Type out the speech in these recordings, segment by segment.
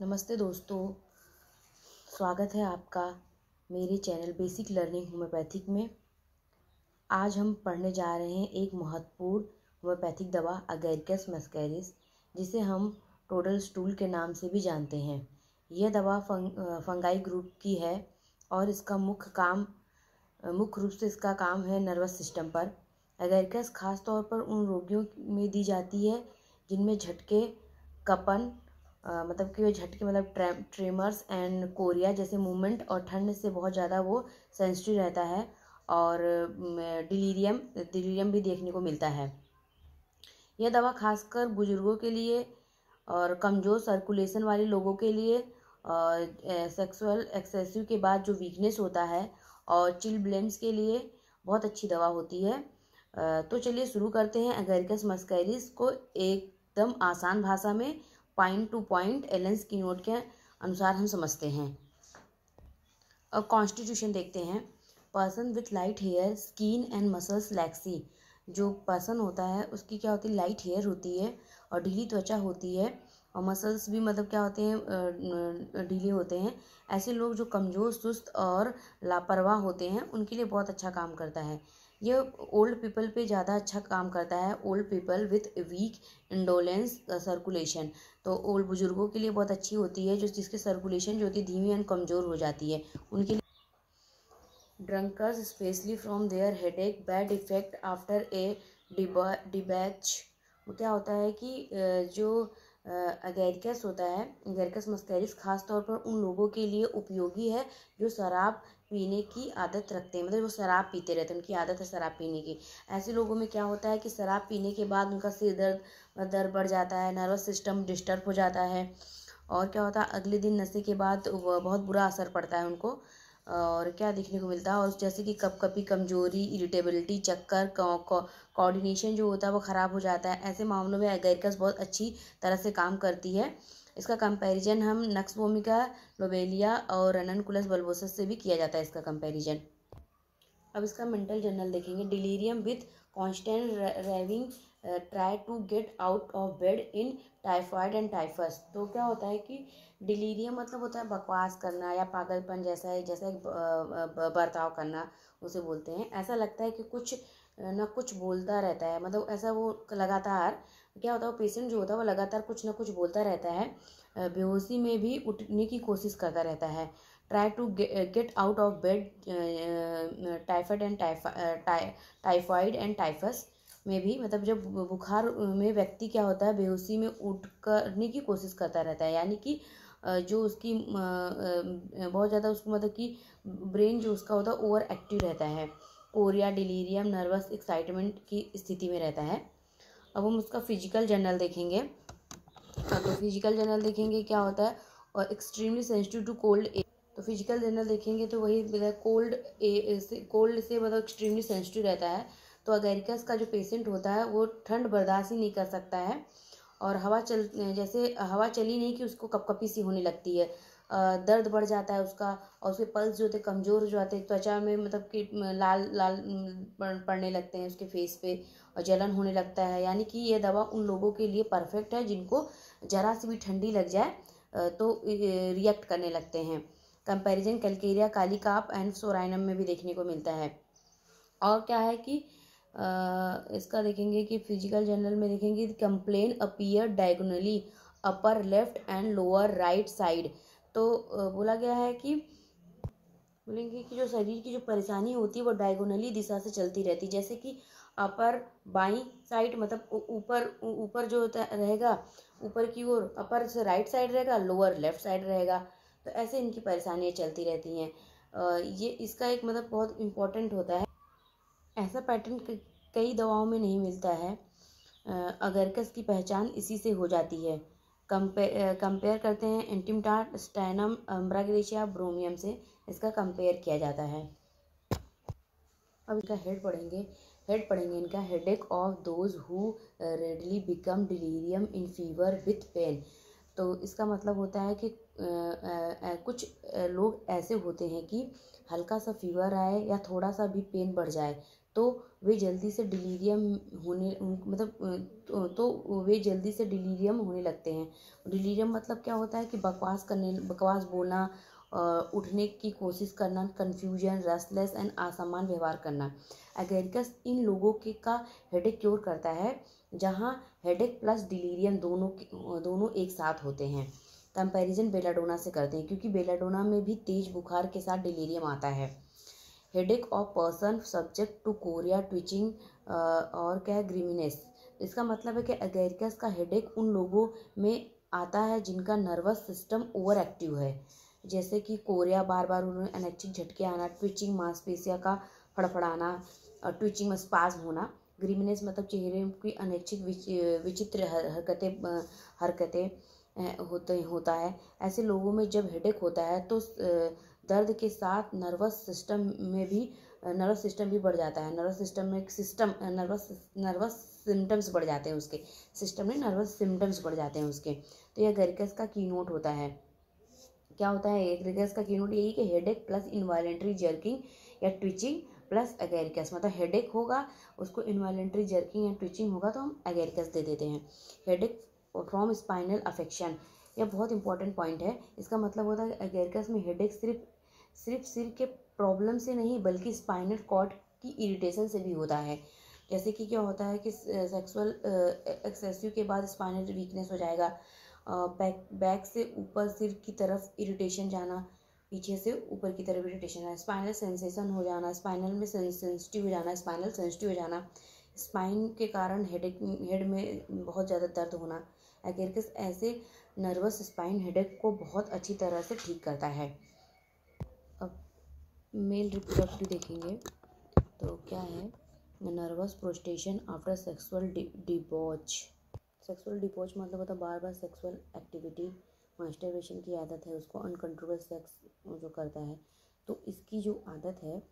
नमस्ते दोस्तों, स्वागत है आपका मेरे चैनल बेसिक लर्निंग होम्योपैथिक में। आज हम पढ़ने जा रहे हैं एक महत्वपूर्ण होम्योपैथिक दवा अगैरिकस मस्कैरिस, जिसे हम टोडल स्टूल के नाम से भी जानते हैं। यह दवा फंगाई ग्रुप की है और इसका मुख्य रूप से इसका काम है नर्वस सिस्टम पर। अगैरिकस खास तौर पर उन रोगियों में दी जाती है जिनमें झटके, कपन मतलब कि वो झटके मतलब ट्रेमर्स एंड कोरिया जैसे मूवमेंट और ठंड से बहुत ज़्यादा वो सेंसिटिव रहता है, और डिलीरियम भी देखने को मिलता है। यह दवा खासकर बुजुर्गों के लिए और कमज़ोर सर्कुलेशन वाले लोगों के लिए, सेक्सुअल एक्सेसिव के बाद जो वीकनेस होता है, और चिल ब्लेंड्स के लिए बहुत अच्छी दवा होती है। तो चलिए शुरू करते हैं। अगैरिकस मस्कैरिस को एकदम आसान भाषा में पॉइंट टू पॉइंट एलेंस की नोट के अनुसार हम समझते हैं। अब कॉन्स्टिट्यूशन देखते हैं। Person with light hair, skin and muscles lax. जो पर्सन होता है उसकी क्या होती है, लाइट हेयर होती है और ढीली त्वचा होती है, और मसल्स भी मतलब क्या होते हैं, ढीले होते हैं। ऐसे लोग जो कमज़ोर, सुस्त और लापरवाह होते हैं उनके लिए बहुत अच्छा काम करता है। ये ओल्ड पीपल पे ज़्यादा अच्छा काम करता है, old people with week indolence circulation. तो ओल्ड बुजुर्गों के लिए बहुत अच्छी होती है, जो जिसकी सर्कुलेशन जो होती है धीमी और कमज़ोर हो जाती है उनके लिए। Drunkards especially from their headache, bad effect after a debauch. क्या होता है कि जो अगैरिकस होता है, अगैरिकस मस्कैरिस खास तौर पर उन लोगों के लिए उपयोगी है जो शराब पीने की आदत रखते हैं, मतलब वो शराब पीते रहते हैं, उनकी आदत है शराब पीने की। ऐसे लोगों में क्या होता है कि शराब पीने के बाद उनका सिर दर्द बढ़ जाता है, नर्वस सिस्टम डिस्टर्ब हो जाता है, और क्या होता है अगले दिन नशे के बाद बहुत बुरा असर पड़ता है उनको। और क्या देखने को मिलता है, और जैसे कि कपकपी, कमजोरी, इरिटेबिलिटी, चक्कर, कोऑर्डिनेशन जो होता है वो ख़राब हो जाता है। ऐसे मामलों में अगैरिकस बहुत अच्छी तरह से काम करती है। इसका कंपैरिजन हम नक्स वोमिका, लोबेलिया और रननकुलस बल्बोसस से भी किया जाता है इसका कंपैरिजन। अब इसका मेंटल जर्नल देखेंगे। Delirium with constant raving, try to get out of bed in typhoid and typhus. तो क्या होता है कि डिलीरियम मतलब होता है बकवास करना या पागलपन जैसा है, जैसा एक बर्ताव करना उसे बोलते हैं। ऐसा लगता है कि कुछ ना कुछ बोलता रहता है, मतलब ऐसा वो लगातार क्या होता है, वो पेशेंट जो होता है वो लगातार कुछ ना कुछ बोलता रहता है, बेहोशी में भी उठने की कोशिश करता रहता है। Try to get out of bed, typhoid and typhus में भी, मतलब जब बुखार में व्यक्ति क्या होता है बेहोशी में उठ करने की कोशिश करता रहता है, यानी कि जो उसकी बहुत ज़्यादा उसको मतलब कि ब्रेन जो उसका होता है ओवर एक्टिव रहता है, कोरिया, डिलीरियम, नर्वस एक्साइटमेंट की स्थिति में रहता है। अब हम उसका फिजिकल जर्नल देखेंगे। तो फिजिकल जर्नल देखेंगे क्या होता है, और एक्सट्रीमली सेंसिटिव टू कोल्ड। तो फिजिकल जर्नल देखेंगे तो वही कोल्ड से मतलब एक्सट्रीमली सेंसिटिव रहता है। तो अगैरिकस का जो पेशेंट होता है वो ठंड बर्दाश्त ही नहीं कर सकता है, और जैसे हवा चली नहीं कि उसको कपकपी सी होने लगती है, दर्द बढ़ जाता है उसका, और उसके पल्स जो होते कमज़ोर हो जाते हैं, त्वचा में मतलब कि लाल लाल पड़ने लगते हैं उसके फेस पे, और जलन होने लगता है। यानी कि ये दवा उन लोगों के लिए परफेक्ट है जिनको ज़रा सी भी ठंडी लग जाए तो रिएक्ट करने लगते हैं। Comparison Calcarea, Kali cup and psorinum में भी देखने को मिलता है। और क्या है कि इसका देखेंगे कि फिजिकल जर्नल में देखेंगे complain appear diagonally upper left and lower right side. तो बोला गया है कि बोलेंगे कि जो शरीर की जो परेशानी होती है वो डायगोनली दिशा से चलती रहती है, जैसे कि अपर बाई साइड मतलब ऊपर ऊपर जो होता रहेगा ऊपर की ओर अपर से राइट साइड रहेगा, लोअर लेफ्ट साइड रहेगा। तो ऐसे इनकी परेशानियाँ चलती रहती हैं। ये इसका एक मतलब बहुत इम्पोर्टेंट होता है। ऐसा पैटर्न कई दवाओं में नहीं मिलता है। अगैरिकस की पहचान इसी से हो जाती है। कंपेयर करते हैं एंटिमटाट, स्टैनम, अम्ब्राग्रेशिया, ब्रोमियम से इसका कंपेयर किया जाता है। अब इनका हेड पढ़ेंगे इनका headache of those who readily become delirium in fever with pain. तो इसका मतलब होता है कि कुछ लोग ऐसे होते हैं कि हल्का सा फीवर आए या थोड़ा सा भी पेन बढ़ जाए तो वे जल्दी से डिलीरियम होने तो वे जल्दी से डिलीरियम होने लगते हैं। डिलीरियम मतलब क्या होता है कि बकवास बोलना, उठने की कोशिश करना, कन्फ्यूजन, रेस्टलेस एंड असामान्य व्यवहार करना। एगेरिकस इन लोगों का हेडेक क्योर करता है, जहाँ हेडेक प्लस डिलीरियम दोनों एक साथ होते हैं। कंपैरिजन बेलाडोना से करते हैं, क्योंकि बेलाडोना में भी तेज बुखार के साथ डिलीरियम आता है। Headache of person subject to chorea twitching और क्या है, ग्रीमिनेस। इसका मतलब है कि एगेरिकस का हेडेक उन लोगों में आता है जिनका नर्वस सिस्टम ओवर एक्टिव है, जैसे कि कोरिया, बार बार उन्हें अनैच्छिक झटके आना, ट्विचिंग मांसपेशियों का फड़फड़ाना, ट्विचिंग में स्पाज्म होना। ग्रीमिनेस मतलब चेहरे की अनैच्छिक विचित्र हरकतें होता है। ऐसे लोगों में जब हेडेक होता है तो दर्द के साथ नर्वस सिस्टम भी बढ़ जाता है। नर्वस सिम्टम्स बढ़ जाते हैं उसके, सिस्टम में नर्वस सिम्टम्स बढ़ जाते हैं उसके। तो यह एगेरिकस का कीनोट होता है। क्या होता है एगेरिकस का कीनोट? यही कि हेडेक प्लस इनवॉलेंटरी जर्किंग या ट्विचिंग प्लस एगेरिकस, मतलब हेडेक होगा, उसको इनवॉलेंटरी जर्किंग या ट्विचिंग होगा तो हम एगेरिकस दे देते हैं। हेडेक फ्रॉम स्पाइनल अफेक्शन, यह बहुत इंपॉर्टेंट पॉइंट है। इसका मतलब होता है एगेरिकस में हेडेक सिर्फ सिर के प्रॉब्लम से नहीं बल्कि स्पाइनल कॉर्ड की इरिटेशन से भी होता है। जैसे कि क्या होता है कि सेक्सुअल एक्सेसिव के बाद स्पाइनल वीकनेस हो जाएगा, बैक से ऊपर सिर की तरफ इरिटेशन जाना, पीछे से ऊपर की तरफ इरिटेशन जाना, स्पाइनल सेंसेशन हो जाना, स्पाइनल में सेंसिटिव हो जाना, स्पाइनल सेंसिटिव हो जाना, स्पाइन के कारण हेड में बहुत ज़्यादा दर्द होना। एगेरिकस ऐसे नर्वस स्पाइन हेडेक को बहुत अच्छी तरह से ठीक करता है। अब मेल रिप्रोडक्टिव देखेंगे तो क्या है, nervous prostration after sexual डिबॉच। Sexual डिबॉच मतलब होता है बार बार सेक्सुअल एक्टिविटी, मास्टरबेशन की आदत है उसको, अनकंट्रोलेबल सेक्स जो करता है, तो इसकी जो आदत है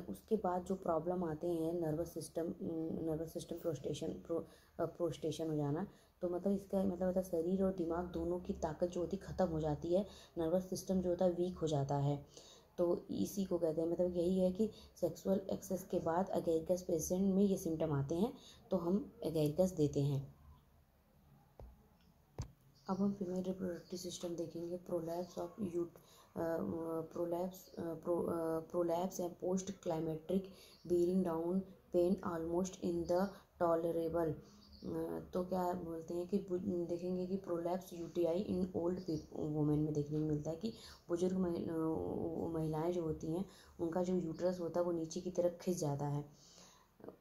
उसके बाद जो प्रॉब्लम आते हैं नर्वस सिस्टम प्रोस्टेशन हो जाना, तो मतलब इसका मतलब होता है शरीर और दिमाग दोनों की ताकत जो होती ख़त्म हो जाती है, नर्वस सिस्टम जो होता है वीक हो जाता है। तो इसी को कहते हैं, मतलब यही है कि सेक्सुअल एक्सेस के बाद एगेरिकस पेशेंट में ये सिम्टम आते हैं तो हम एगेरिकस देते हैं। अब हम फीमेल रिप्रोडक्टिव सिस्टम देखेंगे। प्रोलैप्स या post climacteric bearing down pain almost in the tolerable. तो क्या बोलते हैं कि देखेंगे कि prolapse UTI in old women में देखने को मिलता है कि बुजुर्ग महिलाएं जो होती हैं उनका जो यूट्रस होता है वो नीचे की तरफ खिंच जाता है।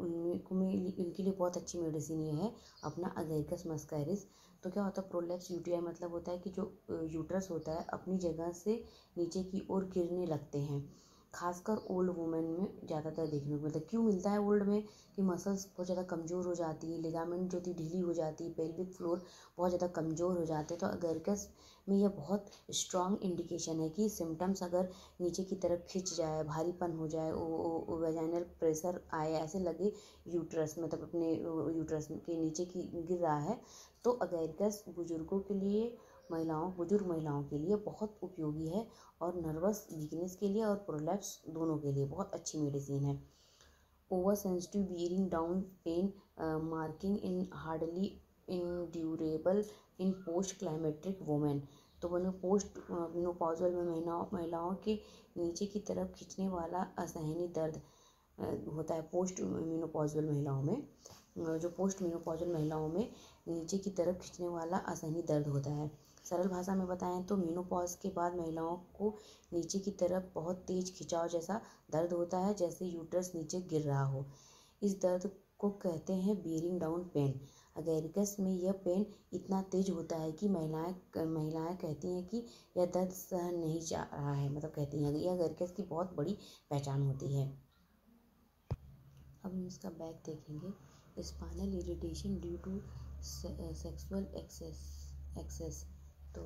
इनके लिए बहुत अच्छी मेडिसिन ये है अपना एगेरिकस मस्कैरिस। तो क्या होता है प्रोलैप्स यूटीआई मतलब होता है कि जो यूट्रस होता है अपनी जगह से नीचे की ओर गिरने लगते हैं, खासकर ओल्ड वुमेन में ज़्यादातर देखने को मिलता है। क्यों मिलता है ओल्ड में? कि मसल्स बहुत ज़्यादा कमज़ोर हो जाती है, लिगामेंट जो थी ढीली हो जाती है, पेल्विक फ्लोर बहुत ज़्यादा कमज़ोर हो जाते हैं। तो एगेरिकस में यह बहुत स्ट्रॉन्ग इंडिकेशन है कि सिम्टम्स अगर नीचे की तरफ खिंच जाए, भारीपन हो जाए, वेजाइनल प्रेशर आए, ऐसे लगे यूट्रस मतलब अपने यूट्रस के नीचे की गिर रहा है, तो एगेरिकस बुजुर्गों के लिए बुजुर्ग महिलाओं के लिए बहुत उपयोगी है और नर्वस वीकनेस के लिए और प्रोलैप्स दोनों के लिए बहुत अच्छी मेडिसिन है। Over sensitive bearing down pain marking in hardly endurable in post climacteric women. तो वो पोस्ट मेनोपॉजल में महिलाओं के नीचे की तरफ खींचने वाला असहनीय दर्द होता है पोस्ट मेनोपॉजल महिलाओं में। जो पोस्ट मेनोपॉजल महिलाओं में नीचे की तरफ खींचने वाला असहनीय दर्द होता है। सरल भाषा में बताएं तो मेनोपॉज के बाद महिलाओं को नीचे की तरफ बहुत तेज खिंचाव जैसा दर्द होता है, जैसे यूट्रस नीचे गिर रहा हो। इस दर्द को कहते हैं बियरिंग डाउन पेन। एगेरिकस में यह पेन इतना तेज होता है कि महिलाएं कहती हैं कि यह दर्द सहन नहीं जा रहा है, मतलब कहती हैं। यह एगेरिकस की बहुत बड़ी पहचान होती है। अब हम इसका बैक देखेंगे। Spinal irritation due to sexual excess. तो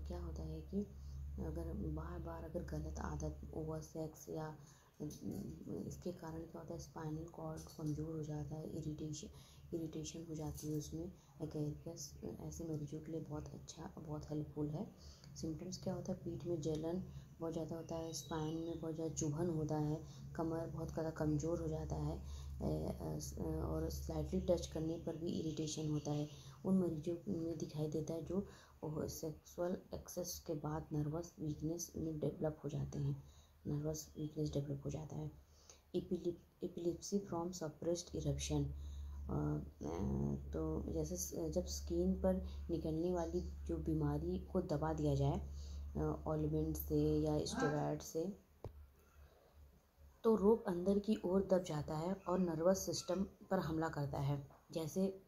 क्या होता है कि अगर बार बार अगर गलत आदत, ओवर सेक्स या इसके कारण क्या होता है स्पाइनल कॉर्ड कमज़ोर हो जाता है, इरिटेशन हो जाती है उसमें। एगेरिकस ऐसे मरीजों के लिए बहुत हेल्पफुल है। सिम्टम्स क्या होता है, पीठ में जलन बहुत ज़्यादा होता है, स्पाइन में बहुत ज़्यादा चुभन होता है, कमर बहुत ज़्यादा कमज़ोर हो जाता है, और स्लाइटली टच करने पर भी इरिटेशन होता है। उन मरीजों में दिखाई देता है जो सेक्सुअल एक्सेस के बाद नर्वस वीकनेस में डेवलप हो जाते हैं, नर्वस वीकनेस डेवलप हो जाता है। एपिलेप्सी फ्रॉम सप्रेस्ड इरप्शन, तो जैसे जब स्किन पर निकलने वाली जो बीमारी को दबा दिया जाए ऑइलमेंट से या स्टेरॉइड से, तो रोग अंदर की ओर दब जाता है और नर्वस सिस्टम पर हमला करता है। जैसे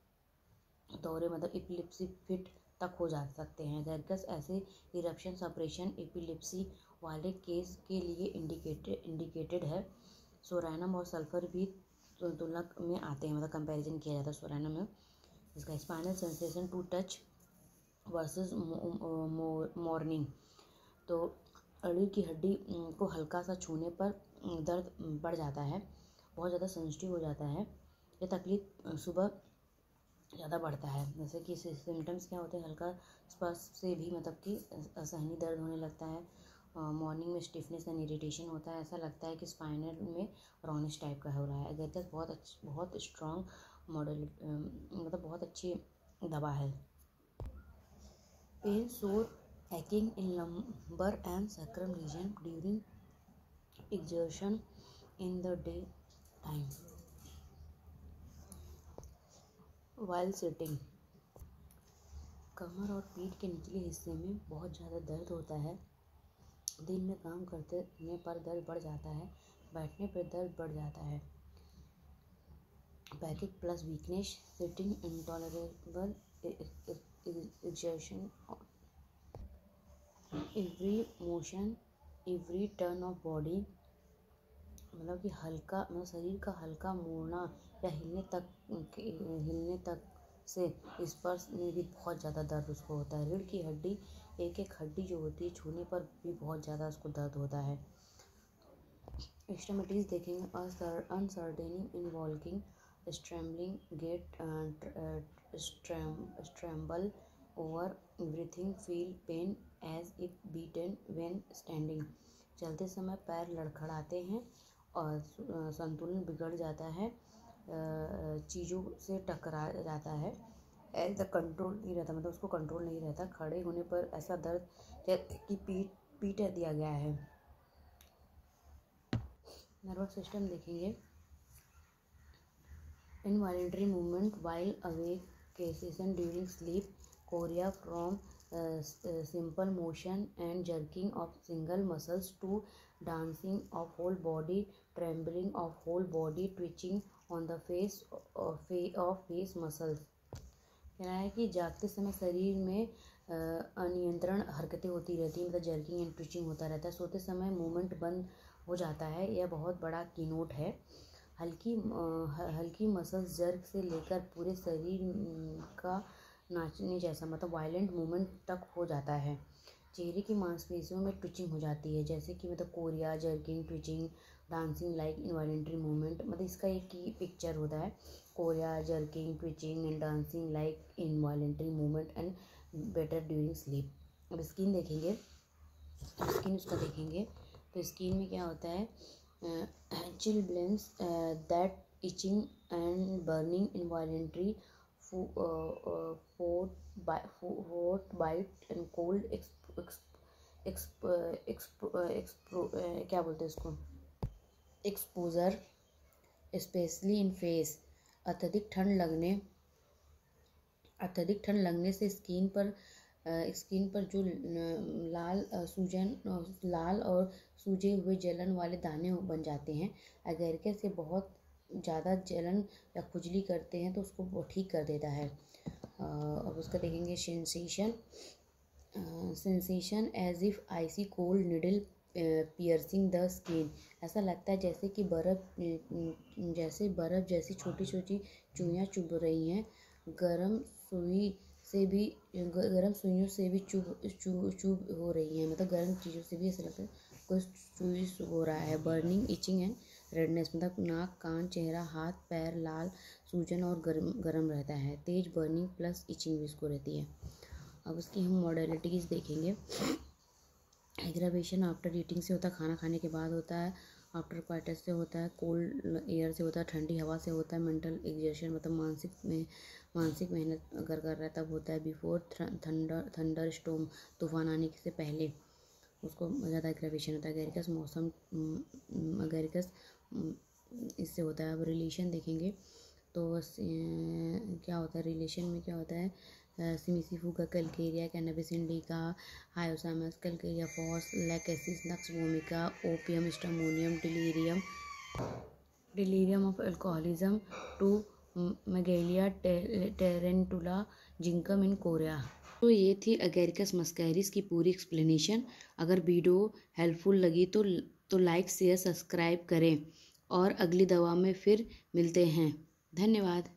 दौरे मतलब एपिलेप्सी फिट तक हो जा सकते हैं। गैरकस ऐसे इरप्शन सप्रेशन एपिलेप्सी वाले केस के लिए इंडिकेटेड है। सोरानम और सल्फर भी तुलना में आते हैं, मतलब कंपैरिजन किया जाता है सोरानम में। इसका spinal sensation to touch versus morning, तो रीढ़ की हड्डी को हल्का सा छूने पर दर्द बढ़ जाता है, बहुत ज़्यादा सेंसिटिव हो जाता है। ये तकलीफ सुबह ज़्यादा बढ़ता है। जैसे कि सिम्टम्स क्या होते हैं, हल्का स्पर्श से भी मतलब कि असहनीय दर्द होने लगता है। मॉर्निंग में स्टिफनेस एंड इरिटेशन होता है, ऐसा लगता है कि स्पाइनल में रॉनिश टाइप का हो रहा है। अगर बहुत स्ट्रॉन्ग मॉडल मतलब बहुत अच्छी दवा है। पेन सोर aching in lumbar and sacrum region during exertion in the day time while sitting, कमर और पीठ के निचले हिस्से में बहुत ज़्यादा दर्द होता है। दिन में काम करने पर दर्द बढ़ जाता है, बैठने पर दर्द बढ़ जाता है। Backache plus weakness, sitting intolerable exertion, every motion every turn of body, मतलब कि हल्का मतलब शरीर का हल्का मोड़ना या हिलने तक से स्पर्श में भी बहुत ज़्यादा दर्द उसको होता है। रीढ़ की हड्डी एक एक हड्डी जो होती है छूने पर भी बहुत ज़्यादा उसको दर्द होता है। एक्सट्रीमिटीज़ देखेंगे, uncertain in walking, stumbling gait, stumble over everything, feel pain as if beaten when standing, चलते समय पैर लड़खड़ाते हैं और संतुलन बिगड़ जाता है, चीज़ों से टकरा जाता है। एज द कंट्रोल नहीं रहता, मतलब उसको कंट्रोल नहीं रहता। खड़े होने पर ऐसा दर्द कि पीट दिया गया है। नर्वस सिस्टम देखेंगे, involuntary movement while awake, cessation during sleep, Korea from simple motion and jerking of single muscles to dancing of whole body, trembling of whole body, twitching on the face of face muscles। कहना है कि जागते समय शरीर में अनियंत्रण हरकतें होती रहती हैं, मतलब जर्किंग एंड ट्विचिंग होता रहता है। सोते समय मूवमेंट बंद हो जाता है, यह बहुत बड़ा कीनोट है। हल्की मसल्स जर्क से लेकर पूरे शरीर का नाचने जैसा मतलब वायलेंट मूवमेंट तक हो जाता है। चेहरे की मांसपेशियों में ट्विचिंग हो जाती है, जैसे कि मतलब chorea, jerking, twitching, dancing like involuntary movement, मतलब इसका एक ही पिक्चर होता है, chorea, jerking, twitching and dancing like involuntary movement and better during sleep. अब स्किन देखेंगे, स्किन उसका देखेंगे तो स्किन में क्या होता है, chilblains, that itching and burning, involuntary frostbite and cold क्या बोलते हैं इसको, एक्सपोजर स्पेशली इन फेस, अत्यधिक ठंड लगने से स्किन पर जो लाल और सूजे हुए जलन वाले दाने बन जाते हैं। अगर से बहुत ज़्यादा जलन या खुजली करते हैं तो उसको वो ठीक कर देता है। अब उसका देखेंगे sensation as if icy cold needle piercing the skin, ऐसा लगता है जैसे कि बर्फ़ जैसी छोटी छोटी चुइयाँ चुभ रही हैं। गर्म सुइयों से भी चुभ हो रही हैं, मतलब गर्म चीज़ों से भी ऐसा लगता है कुछ चुभ हो रहा है। बर्निंग, इचिंग एंड रेडनेस, मतलब नाक, कान, चेहरा, हाथ पैर लाल, सूजन और गर्म रहता है। तेज बर्निंग प्लस इचिंग भी इसको रहती है। अब उसकी हम मॉडलिटीज़ देखेंगे। एग्रावेशन आफ्टर ईटिंग से होता है, खाना खाने के बाद होता है। आफ्टर क्वाइटस से होता है, कोल्ड एयर से होता है, ठंडी हवा से होता है, मेंटल एग्जर्शन मतलब मानसिक मेहनत अगर कर रहा है तब होता है, बिफोर थंडर स्टॉर्म तूफान आने से पहले उसको ज़्यादा एग्रेवेशन होता है। गैरिकस मौसम गैरिकस इससे होता है। अब रिलेशन देखेंगे तो क्या होता है रिलेशन में, क्या होता है, cimicifuga calcarea, cannabis indica, hyoscyamus calcarea phos, lachesis nux vomica, opium stramonium, delirium of alcoholism to mygale tarentula zincum in chorea. तो ये थी अगेरिकस मस्कैरिस की पूरी एक्सप्लेनेशन। अगर वीडियो हेल्पफुल लगी तो लाइक शेयर सब्सक्राइब करें और अगली दवा में फिर मिलते हैं। धन्यवाद।